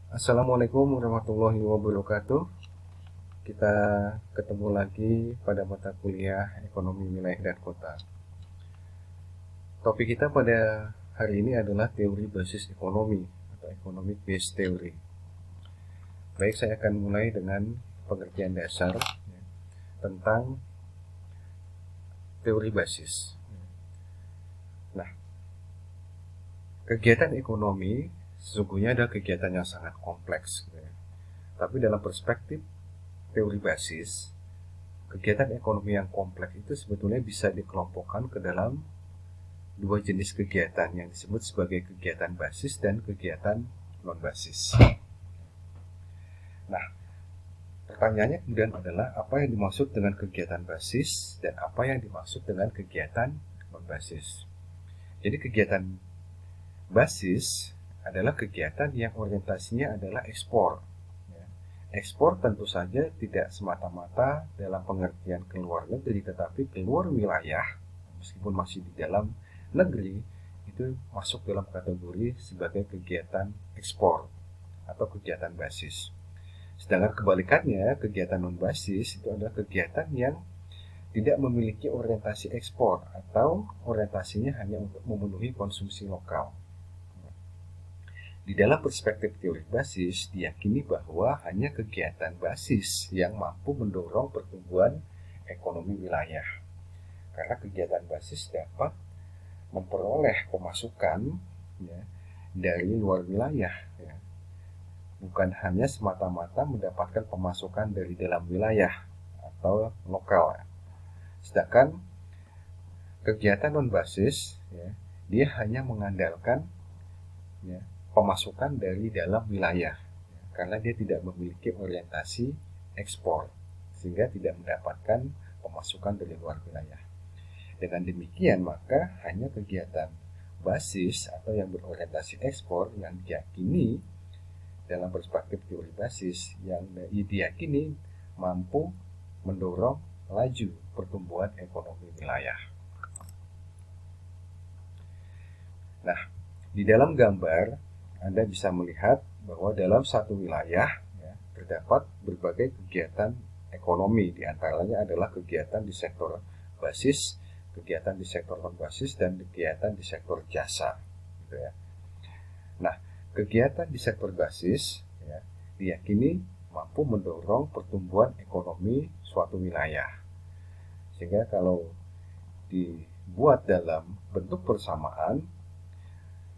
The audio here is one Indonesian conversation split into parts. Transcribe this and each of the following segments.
Assalamualaikum warahmatullahi wabarakatuh. Kita ketemu lagi pada mata kuliah Ekonomi Wilayah dan Kota. Topik kita pada hari ini adalah teori basis ekonomi atau economic based theory. Baik, saya akan mulai dengan pengertian dasar tentang teori basis. Nah, kegiatan ekonomi sesungguhnya adalah kegiatan yang sangat kompleks. Tapi dalam perspektif teori basis, kegiatan ekonomi yang kompleks itu sebetulnya bisa dikelompokkan ke dalam dua jenis kegiatan yang disebut sebagai kegiatan basis dan kegiatan non-basis. Nah, pertanyaannya kemudian adalah apa yang dimaksud dengan kegiatan basis dan apa yang dimaksud dengan kegiatan non-basis. Jadi kegiatan basis adalah kegiatan yang orientasinya adalah ekspor. Ekspor tentu saja tidak semata-mata dalam pengertian keluar negeri, tetapi keluar wilayah, meskipun masih di dalam negeri, itu masuk dalam kategori sebagai kegiatan ekspor atau kegiatan basis. Sedangkan kebalikannya, kegiatan non-basis itu adalah kegiatan yang tidak memiliki orientasi ekspor atau orientasinya hanya untuk memenuhi konsumsi lokal. Di dalam perspektif teori basis, diyakini bahwa hanya kegiatan basis yang mampu mendorong pertumbuhan ekonomi wilayah. Karena kegiatan basis dapat memperoleh pemasukan dari luar wilayah, bukan hanya semata-mata mendapatkan pemasukan dari dalam wilayah atau lokal. Sedangkan kegiatan non-basis, dia hanya mengandalkan pemasukan dari dalam wilayah, karena dia tidak memiliki orientasi ekspor, sehingga tidak mendapatkan pemasukan dari luar wilayah. Dengan demikian, maka hanya kegiatan basis atau yang berorientasi ekspor yang diyakini dalam perspektif teori basis, yang diyakini mampu mendorong laju pertumbuhan ekonomi wilayah. Nah, di dalam gambar Anda bisa melihat bahwa dalam satu wilayah terdapat berbagai kegiatan ekonomi, diantaranya adalah kegiatan di sektor basis, kegiatan di sektor non-basis, dan kegiatan di sektor jasa. Nah, kegiatan di sektor basis diyakini mampu mendorong pertumbuhan ekonomi suatu wilayah. Sehingga kalau dibuat dalam bentuk persamaan,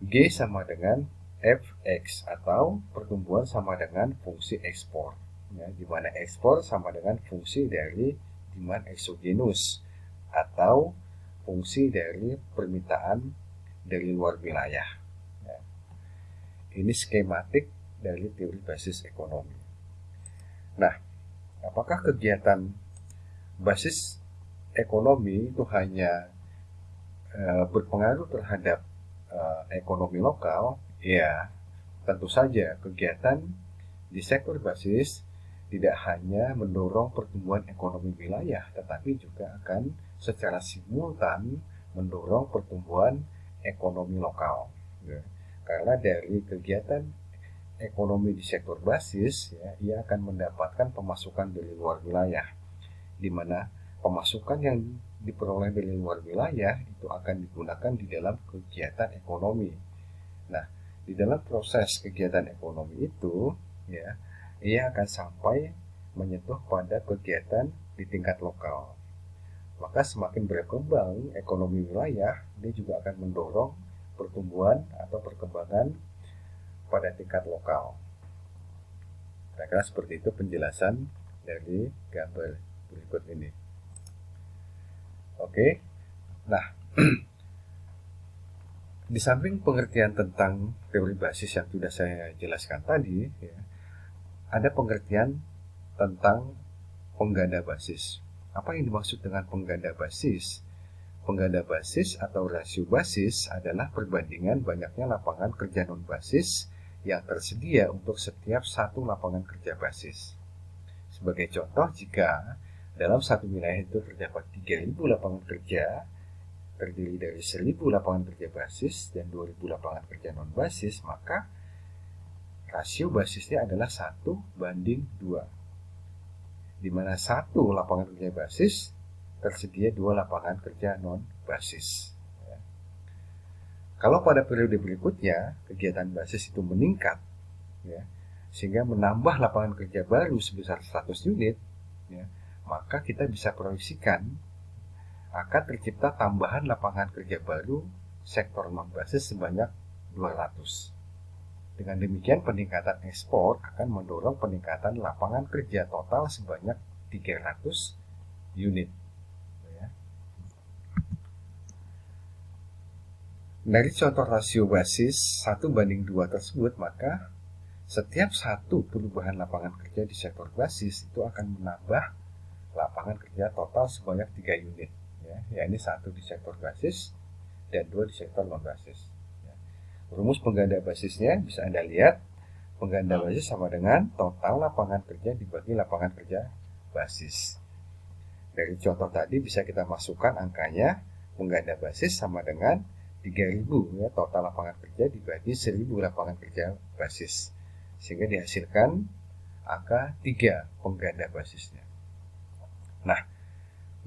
G sama dengan Fx atau pertumbuhan sama dengan fungsi ekspor, di mana ekspor sama dengan fungsi dari demand exogenous atau fungsi dari permintaan dari luar wilayah. Ini skematik dari teori basis ekonomi. Nah, apakah kegiatan basis ekonomi itu hanya berpengaruh terhadap ekonomi lokal? Ya, tentu saja kegiatan di sektor basis tidak hanya mendorong pertumbuhan ekonomi wilayah, tetapi juga akan secara simultan mendorong pertumbuhan ekonomi lokal. Karena dari kegiatan ekonomi di sektor basis, ia akan mendapatkan pemasukan dari luar wilayah, di mana pemasukan yang diperoleh dari luar wilayah itu akan digunakan di dalam kegiatan ekonomi. Nah, di dalam proses kegiatan ekonomi itu, ia akan sampai menyentuh pada kegiatan di tingkat lokal. Maka semakin berkembang ekonomi wilayah, dia juga akan mendorong pertumbuhan atau perkembangan pada tingkat lokal. Kira-kira seperti itu penjelasan dari gambar berikut ini. Oke, nah di samping pengertian tentang teori basis yang sudah saya jelaskan tadi, ada pengertian tentang pengganda basis. Apa yang dimaksud dengan pengganda basis? Pengganda basis atau rasio basis adalah perbandingan banyaknya lapangan kerja non-basis yang tersedia untuk setiap satu lapangan kerja basis. Sebagai contoh, jika dalam satu wilayah itu terdapat 3.000 lapangan kerja, terdiri dari 1.000 lapangan kerja basis dan 2.000 lapangan kerja non-basis, maka rasio basisnya adalah 1:2, di mana 1 lapangan kerja basis tersedia 2 lapangan kerja non basis. Kalau pada periode berikutnya kegiatan basis itu meningkat, ya, sehingga menambah lapangan kerja baru sebesar 100 unit, ya, maka kita bisa proyeksikan akan tercipta tambahan lapangan kerja baru sektor non basis sebanyak 200. Dengan demikian peningkatan ekspor akan mendorong peningkatan lapangan kerja total sebanyak 300 unit. Dari contoh rasio basis 1:2 tersebut, maka setiap satu perubahan lapangan kerja di sektor basis itu akan menambah lapangan kerja total sebanyak 3 unit, ya, yakni 1 di sektor basis dan 2 di sektor non basis. Rumus pengganda basisnya bisa Anda lihat, pengganda basis sama dengan total lapangan kerja dibagi lapangan kerja basis. Dari contoh tadi bisa kita masukkan angkanya, pengganda basis sama dengan 3.000, ya, total lapangan kerja dibagi 1.000 lapangan kerja basis, sehingga dihasilkan angka 3 pengganda basisnya. Nah,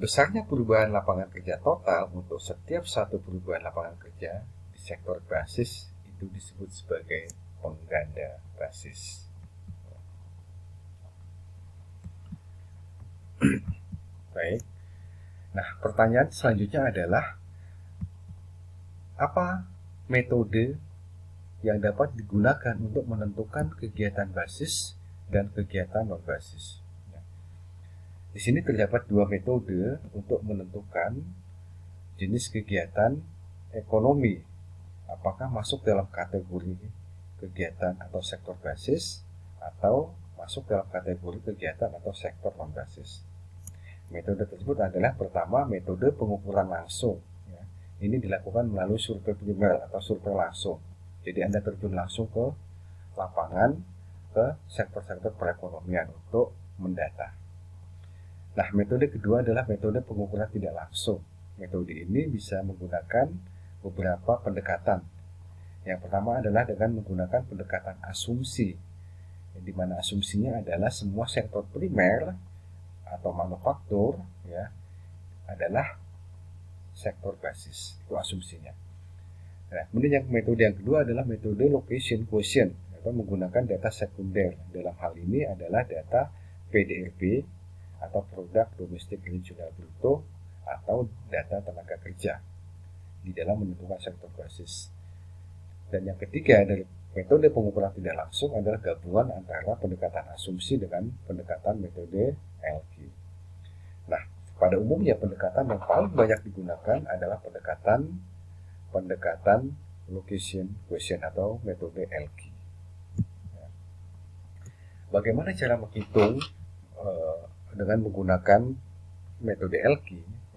besarnya perubahan lapangan kerja total untuk setiap satu perubahan lapangan kerja di sektor basis itu disebut sebagai pengganda basis. Baik. Nah, pertanyaan selanjutnya adalah apa metode yang dapat digunakan untuk menentukan kegiatan basis dan kegiatan non basis. Di sini terdapat 2 metode untuk menentukan jenis kegiatan ekonomi, apakah masuk dalam kategori kegiatan atau sektor basis atau masuk dalam kategori kegiatan atau sektor non basis. Metode tersebut adalah pertama metode pengukuran langsung. Ini dilakukan melalui survei primer atau survei langsung. Jadi Anda terjun langsung ke lapangan, ke sektor-sektor perekonomian untuk mendata. Nah, metode kedua adalah metode pengukuran tidak langsung. Metode ini bisa menggunakan beberapa pendekatan. Yang pertama adalah dengan menggunakan pendekatan asumsi, di mana asumsinya adalah semua sektor primer atau manufaktur, ya, adalah sektor basis. Itu asumsinya. Nah, kemudian metode yang kedua adalah metode location quotient, atau menggunakan data sekunder. Dalam hal ini adalah data PDRB atau produk domestik regional bruto atau data tenaga kerja di dalam menentukan sektor basis. Dan yang ketiga dari metode pengukuran tidak langsung adalah gabungan antara pendekatan asumsi dengan pendekatan metode LQ. Nah, pada umumnya pendekatan yang paling banyak digunakan adalah pendekatan location quotient atau metode LQ. Bagaimana cara menghitung dengan menggunakan metode LQ?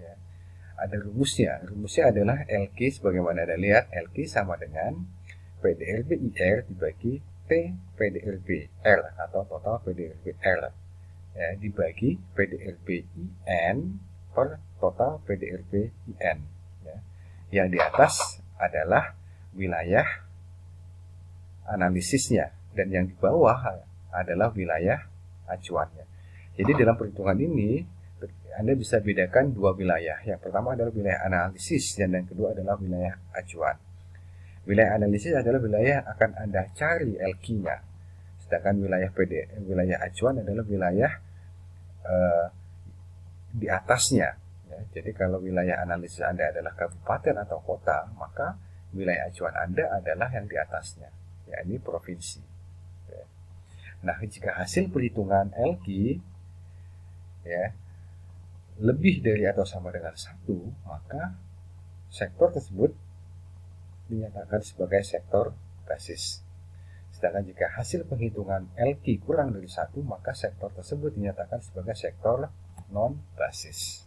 Ya, ada rumusnya. Rumusnya adalah LQ sebagaimana Anda lihat, LQ sama dengan PDRB IR dibagi T PDRB R atau total PDRB R, ya, dibagi PDRB IN per total PDRB IN. Ya. Yang di atas adalah wilayah analisisnya dan yang di bawah adalah wilayah acuannya. Jadi dalam perhitungan ini Anda bisa bedakan 2 wilayah. Yang pertama adalah wilayah analisis dan yang kedua adalah wilayah acuan. Wilayah analisis adalah wilayah yang akan Anda cari LQ-nya. Sedangkan wilayah acuan adalah wilayah di atasnya. Ya, jadi kalau wilayah analisis Anda adalah kabupaten atau kota, maka wilayah acuan Anda adalah yang di atasnya, yakni provinsi. Ya. Nah, jika hasil perhitungan LQ, ya, lebih dari atau sama dengan 1, maka sektor tersebut dinyatakan sebagai sektor basis. Sedangkan jika hasil penghitungan LQ kurang dari 1, maka sektor tersebut dinyatakan sebagai sektor non basis.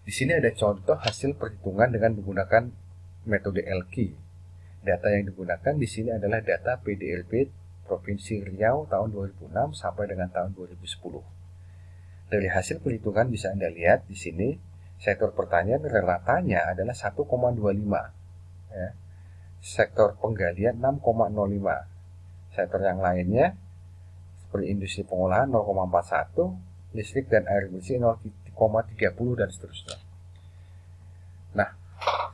Di sini ada contoh hasil perhitungan dengan menggunakan metode LQ. Data yang digunakan di sini adalah data PDRB Provinsi Riau tahun 2006 sampai dengan tahun 2010. Dari hasil perhitungan bisa Anda lihat di sini sektor pertanian ratanya adalah 1,25, ya. sektor penggalian 6,05. Sektor yang lainnya seperti industri pengolahan 0,41, listrik dan air bersih 0,30 dan seterusnya. Nah,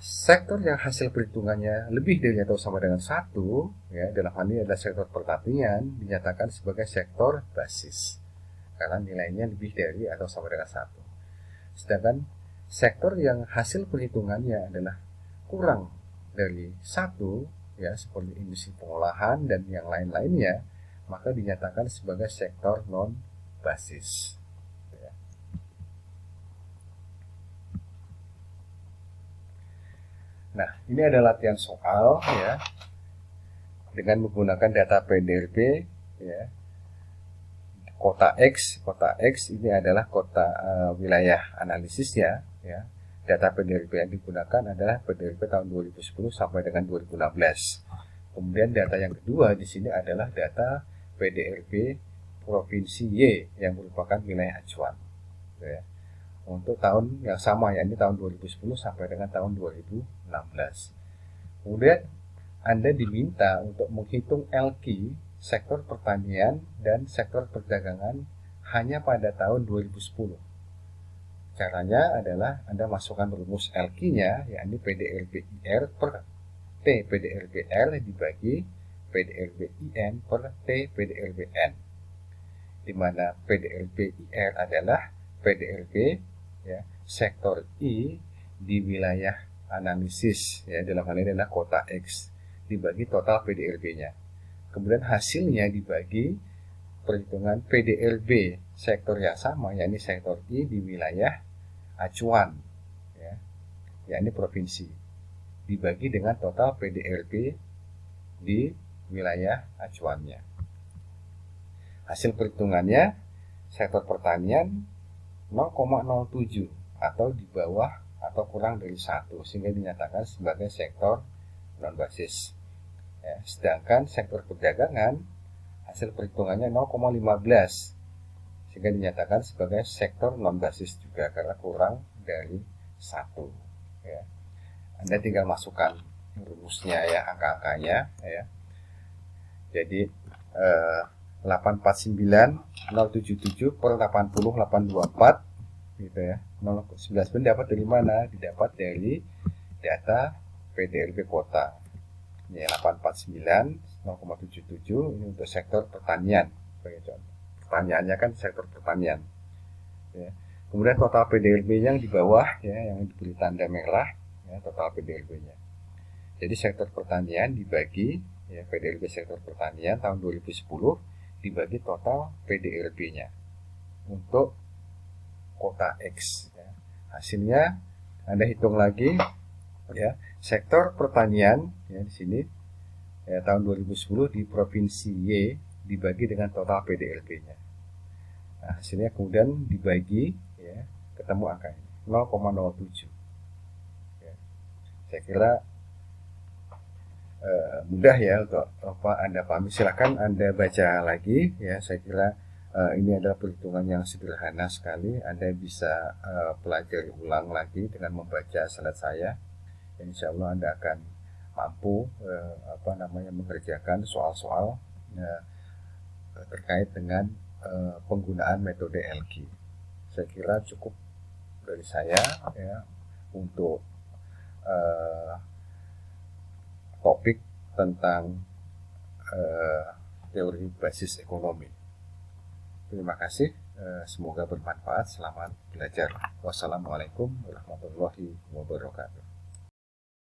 sektor yang hasil perhitungannya lebih dari atau sama dengan 1, ya, dalam hal ini adalah sektor pertanian, dinyatakan sebagai sektor basis karena nilainya lebih dari atau sama dengan 1. Sedangkan sektor yang hasil perhitungannya adalah kurang dari 1, ya, seperti industri pengolahan dan yang lain-lainnya, maka dinyatakan sebagai sektor non basis. Nah, ini adalah latihan soal, ya, dengan menggunakan data PDRB, ya. Kota X ini adalah kota wilayah analisisnya, ya. Data PDRB yang digunakan adalah PDRB tahun 2010 sampai dengan 2016. Kemudian data yang kedua di sini adalah data PDRB Provinsi Y yang merupakan wilayah acuan, ya, untuk tahun yang sama, yakni tahun 2010 sampai dengan tahun 2016. Kemudian Anda diminta untuk menghitung LQ sektor pertanian dan sektor perdagangan hanya pada tahun 2010. Caranya adalah Anda masukkan rumus LQ-nya, yakni PDRB-IR per T PDRB-R dibagi PDRB-IN per T PDRB-N, di mana PDRB-IR adalah PDRB, ya, sektor I di wilayah analisis, ya, dalam hal ini adalah kota X, dibagi total PDRB-nya. Kemudian hasilnya dibagi perhitungan PDRB sektor yang sama, yakni sektor I di wilayah acuan, ya, yakni provinsi, dibagi dengan total PDRB di wilayah acuannya. Hasil perhitungannya sektor pertanian 0,07 atau di bawah atau kurang dari 1, sehingga dinyatakan sebagai sektor non basis. Ya, sedangkan sektor perdagangan hasil perhitungannya 0,15 sehingga dinyatakan sebagai sektor non basis juga karena kurang dari 1. Ya. Anda tinggal masukkan rumusnya, ya, angka-angkanya, ya. Jadi 849 077 per 80 824, gitu ya. 019 pun dapat dari mana? Didapat dari data PDRB kota. Ini 849 0,77 ini untuk sektor pertanian sebagai contoh. Pertanyaannya kan sektor pertanian, ya. Kemudian total PDRB yang di bawah, ya, yang diberi tanda merah, ya, total PDRB-nya. Jadi sektor pertanian dibagi, ya, PDRB sektor pertanian tahun 2010 dibagi total PDRB-nya untuk kota X, ya. Hasilnya Anda hitung lagi, ya, sektor pertanian, ya, di sini, ya, tahun 2010 di provinsi Y dibagi dengan total PDRB-nya. Nah, hasilnya kemudian dibagi, ya, ketemu angka ini 0,07. Ya. Saya kira mudah, ya, untuk Anda pahami. Silakan Anda baca lagi, ya. Saya kira ini adalah perhitungan yang sederhana sekali. Anda bisa pelajari ulang lagi dengan membaca slide saya. Insya Allah Anda akan mampu mengerjakan soal-soal terkait dengan penggunaan metode LQ. Saya kira cukup dari saya, ya, untuk topik tentang teori basis ekonomi. Terima kasih, semoga bermanfaat. Selamat belajar. Wassalamualaikum warahmatullahi wabarakatuh.